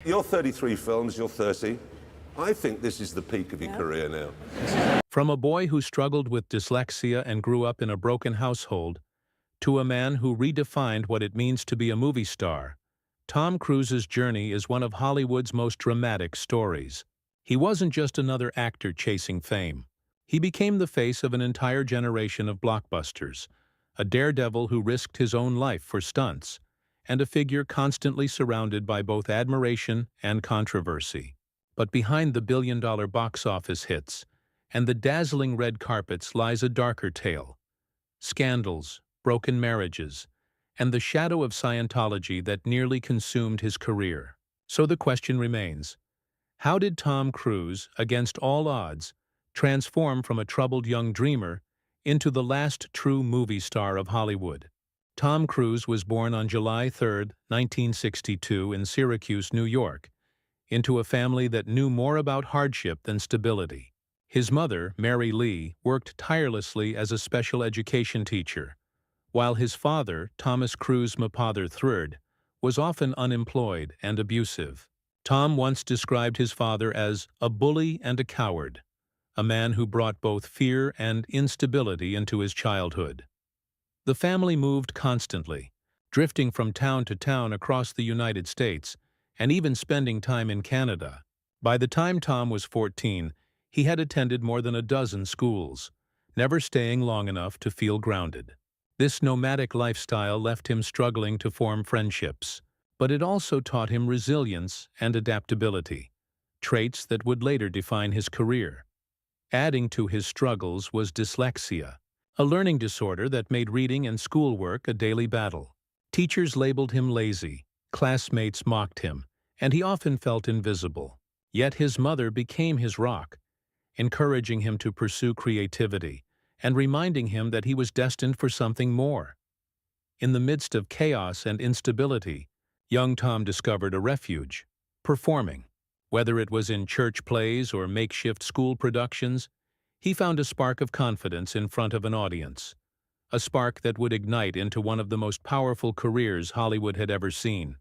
You're 33 films, you're 30. I think this is the peak of your career now. From a boy who struggled with dyslexia and grew up in a broken household, to a man who redefined what it means to be a movie star, Tom Cruise's journey is one of Hollywood's most dramatic stories. He wasn't just another actor chasing fame. He became the face of an entire generation of blockbusters, a daredevil who risked his own life for stunts, and a figure constantly surrounded by both admiration and controversy. But behind the billion-dollar box office hits and the dazzling red carpets lies a darker tale: scandals, broken marriages, and the shadow of Scientology that nearly consumed his career. So the question remains, how did Tom Cruise, against all odds, transform from a troubled young dreamer into the last true movie star of Hollywood? Tom Cruise was born on July 3, 1962 in Syracuse, New York, into a family that knew more about hardship than stability. His mother, Mary Lee, worked tirelessly as a special education teacher, while his father, Thomas Cruise Mapother III, was often unemployed and abusive. Tom once described his father as a bully and a coward, a man who brought both fear and instability into his childhood. The family moved constantly, drifting from town to town across the United States, and even spending time in Canada. By the time Tom was 14, he had attended more than a dozen schools, never staying long enough to feel grounded. This nomadic lifestyle left him struggling to form friendships, but it also taught him resilience and adaptability, traits that would later define his career. Adding to his struggles was dyslexia, a learning disorder that made reading and schoolwork a daily battle. Teachers labeled him lazy, classmates mocked him, and he often felt invisible. Yet his mother became his rock, encouraging him to pursue creativity and reminding him that he was destined for something more. In the midst of chaos and instability, young Tom discovered a refuge: performing. Whether it was in church plays or makeshift school productions, he found a spark of confidence in front of an audience, a spark that would ignite into one of the most powerful careers Hollywood had ever seen.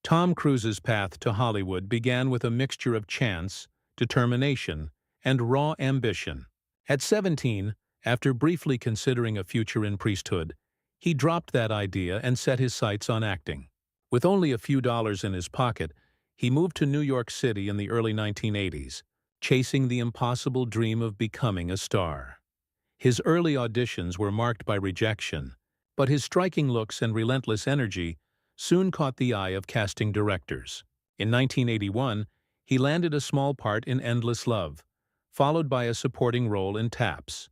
Tom Cruise's path to Hollywood began with a mixture of chance, determination, and raw ambition. At 17, after briefly considering a future in priesthood, he dropped that idea and set his sights on acting. With only a few dollars in his pocket, he moved to New York City in the early 1980s, chasing the impossible dream of becoming a star. His early auditions were marked by rejection, but his striking looks and relentless energy soon caught the eye of casting directors. In 1981, he landed a small part in Endless Love, followed by a supporting role in Taps.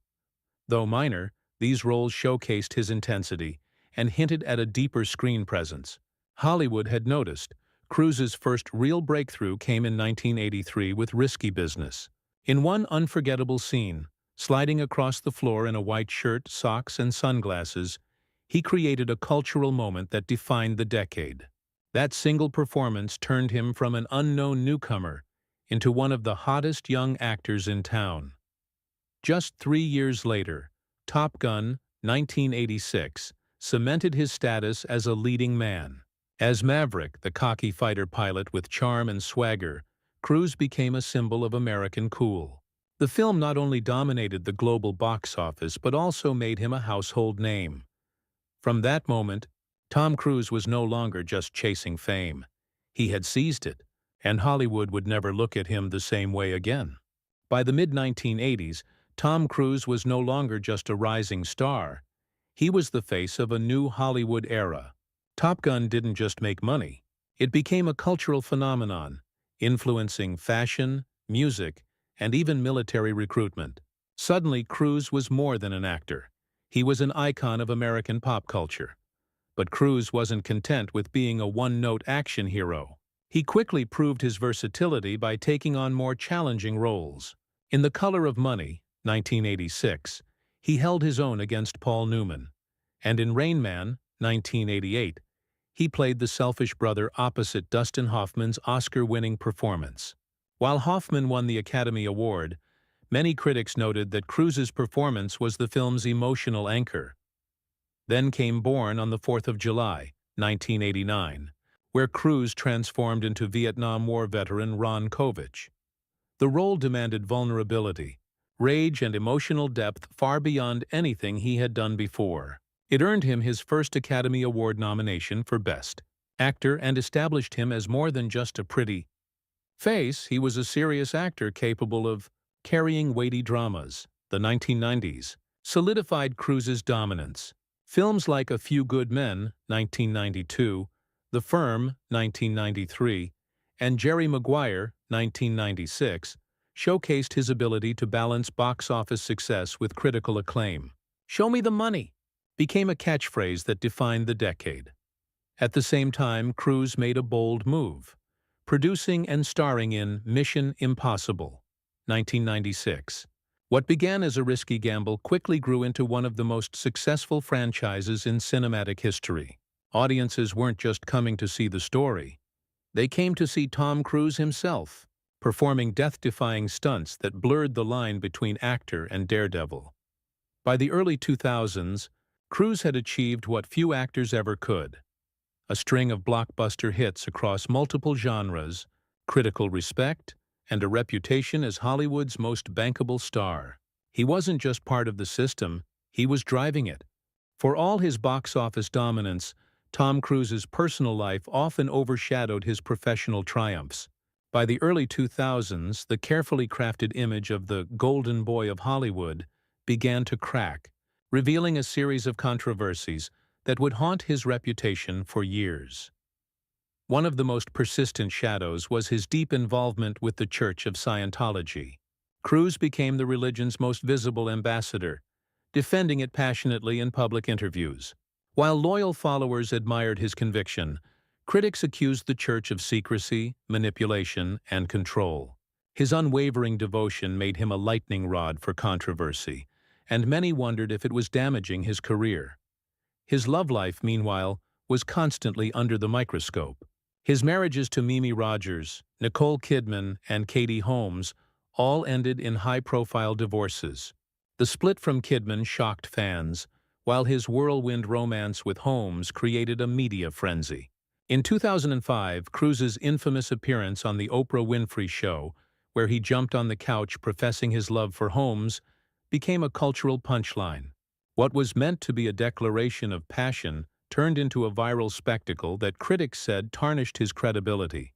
Though minor, these roles showcased his intensity and hinted at a deeper screen presence. Hollywood had noticed. Cruise's first real breakthrough came in 1983 with Risky Business. In one unforgettable scene, sliding across the floor in a white shirt, socks, and sunglasses, he created a cultural moment that defined the decade. That single performance turned him from an unknown newcomer into one of the hottest young actors in town. Just 3 years later, Top Gun, 1986, cemented his status as a leading man. As Maverick, the cocky fighter pilot with charm and swagger, Cruise became a symbol of American cool. The film not only dominated the global box office but also made him a household name. From that moment, Tom Cruise was no longer just chasing fame. He had seized it, and Hollywood would never look at him the same way again. By the mid-1980s, Tom Cruise was no longer just a rising star. He was the face of a new Hollywood era. Top Gun didn't just make money. It became a cultural phenomenon, influencing fashion, music, and even military recruitment. Suddenly, Cruise was more than an actor. He was an icon of American pop culture. But Cruise wasn't content with being a one-note action hero. He quickly proved his versatility by taking on more challenging roles. In The Color of Money, 1986, he held his own against Paul Newman. And in Rain Man, 1988, he played the selfish brother opposite Dustin Hoffman's Oscar-winning performance. While Hoffman won the Academy Award, many critics noted that Cruise's performance was the film's emotional anchor. Then came Born on the 4th of July, 1989, where Cruise transformed into Vietnam War veteran Ron Kovic. The role demanded vulnerability, rage, and emotional depth far beyond anything he had done before. It earned him his first Academy Award nomination for Best Actor and established him as more than just a pretty face. He was a serious actor capable of carrying weighty dramas. The 1990s solidified Cruise's dominance. Films like A Few Good Men, 1992, The Firm, 1993, and Jerry Maguire, 1996, showcased his ability to balance box office success with critical acclaim. "Show me the money" became a catchphrase that defined the decade. At the same time, Cruise made a bold move, producing and starring in Mission Impossible, 1996. What began as a risky gamble quickly grew into one of the most successful franchises in cinematic history. Audiences weren't just coming to see the story. They came to see Tom Cruise himself, performing death-defying stunts that blurred the line between actor and daredevil. By the early 2000s, Cruise had achieved what few actors ever could: a string of blockbuster hits across multiple genres, critical respect, and a reputation as Hollywood's most bankable star. He wasn't just part of the system, he was driving it. For all his box office dominance, Tom Cruise's personal life often overshadowed his professional triumphs. By the early 2000s, the carefully crafted image of the golden boy of Hollywood began to crack, revealing a series of controversies that would haunt his reputation for years. One of the most persistent shadows was his deep involvement with the Church of Scientology. Cruise became the religion's most visible ambassador, defending it passionately in public interviews. While loyal followers admired his conviction, critics accused the church of secrecy, manipulation, and control. His unwavering devotion made him a lightning rod for controversy, and many wondered if it was damaging his career. His love life, meanwhile, was constantly under the microscope. His marriages to Mimi Rogers, Nicole Kidman, and Katie Holmes all ended in high-profile divorces. The split from Kidman shocked fans, while his whirlwind romance with Holmes created a media frenzy. In 2005, Cruise's infamous appearance on The Oprah Winfrey Show, where he jumped on the couch professing his love for Holmes, became a cultural punchline. What was meant to be a declaration of passion turned into a viral spectacle that critics said tarnished his credibility.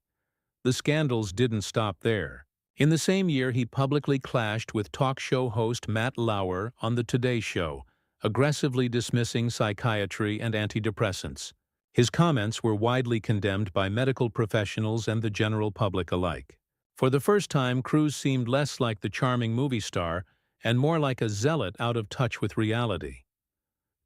The scandals didn't stop there. In the same year, he publicly clashed with talk show host Matt Lauer on The Today Show, aggressively dismissing psychiatry and antidepressants. His comments were widely condemned by medical professionals and the general public alike. For the first time, Cruise seemed less like the charming movie star and more like a zealot out of touch with reality.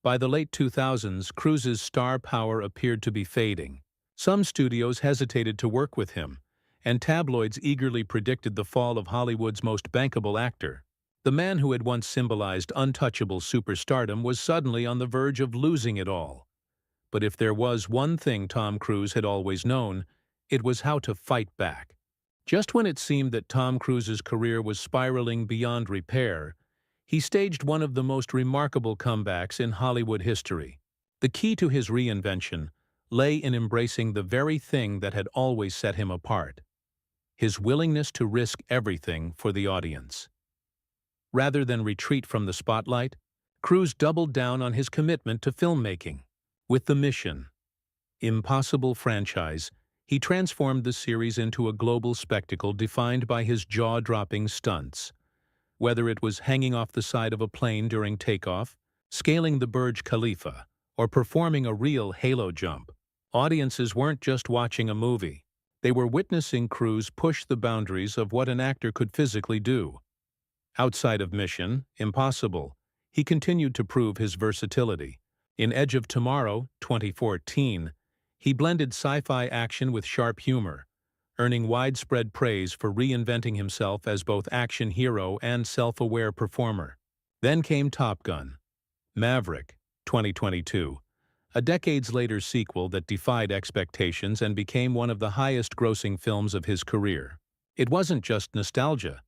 By the late 2000s, Cruise's star power appeared to be fading. Some studios hesitated to work with him, and tabloids eagerly predicted the fall of Hollywood's most bankable actor. The man who had once symbolized untouchable superstardom was suddenly on the verge of losing it all. But if there was one thing Tom Cruise had always known, it was how to fight back. Just when it seemed that Tom Cruise's career was spiraling beyond repair, he staged one of the most remarkable comebacks in Hollywood history. The key to his reinvention lay in embracing the very thing that had always set him apart: his willingness to risk everything for the audience. Rather than retreat from the spotlight, Cruise doubled down on his commitment to filmmaking. With the Mission Impossible franchise, he transformed the series into a global spectacle defined by his jaw-dropping stunts. Whether it was hanging off the side of a plane during takeoff, scaling the Burj Khalifa, or performing a real halo jump, audiences weren't just watching a movie. They were witnessing Cruise push the boundaries of what an actor could physically do. Outside of Mission Impossible, he continued to prove his versatility. In Edge of Tomorrow, 2014, he blended sci-fi action with sharp humor, earning widespread praise for reinventing himself as both action hero and self-aware performer. Then came Top Gun: Maverick, 2022, a decades-later sequel that defied expectations and became one of the highest-grossing films of his career. It wasn't just nostalgia.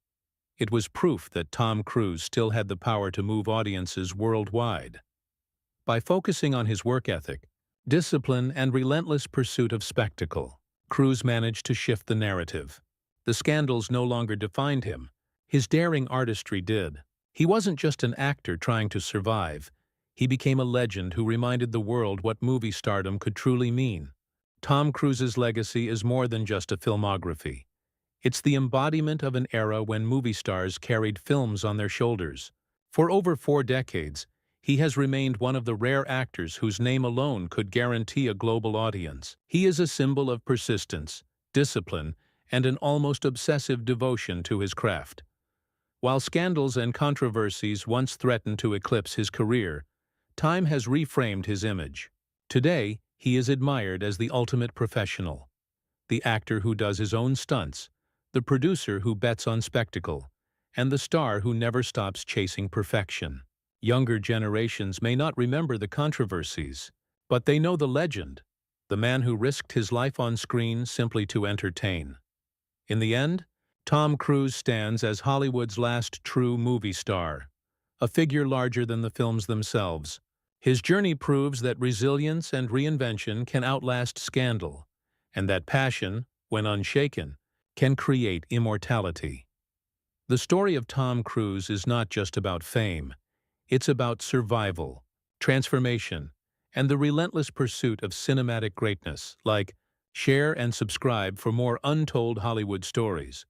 It was proof that Tom Cruise still had the power to move audiences worldwide. By focusing on his work ethic, discipline, and relentless pursuit of spectacle. Cruise managed to shift the narrative. The scandals no longer defined him. His daring artistry did. He wasn't just an actor trying to survive. He became a legend who reminded the world what movie stardom could truly mean. Tom Cruise's legacy is more than just a filmography. It's the embodiment of an era when movie stars carried films on their shoulders. For over 4 decades, he has remained one of the rare actors whose name alone could guarantee a global audience. He is a symbol of persistence, discipline, and an almost obsessive devotion to his craft. While scandals and controversies once threatened to eclipse his career, time has reframed his image. Today, he is admired as the ultimate professional, the actor who does his own stunts, the producer who bets on spectacle, and the star who never stops chasing perfection. Younger generations may not remember the controversies, but they know the legend, the man who risked his life on screen simply to entertain. In the end, Tom Cruise stands as Hollywood's last true movie star, a figure larger than the films themselves. His journey proves that resilience and reinvention can outlast scandal, and that passion, when unshaken, can create immortality. The story of Tom Cruise is not just about fame. It's about survival, transformation, and the relentless pursuit of cinematic greatness. Like, share and subscribe for more untold Hollywood stories.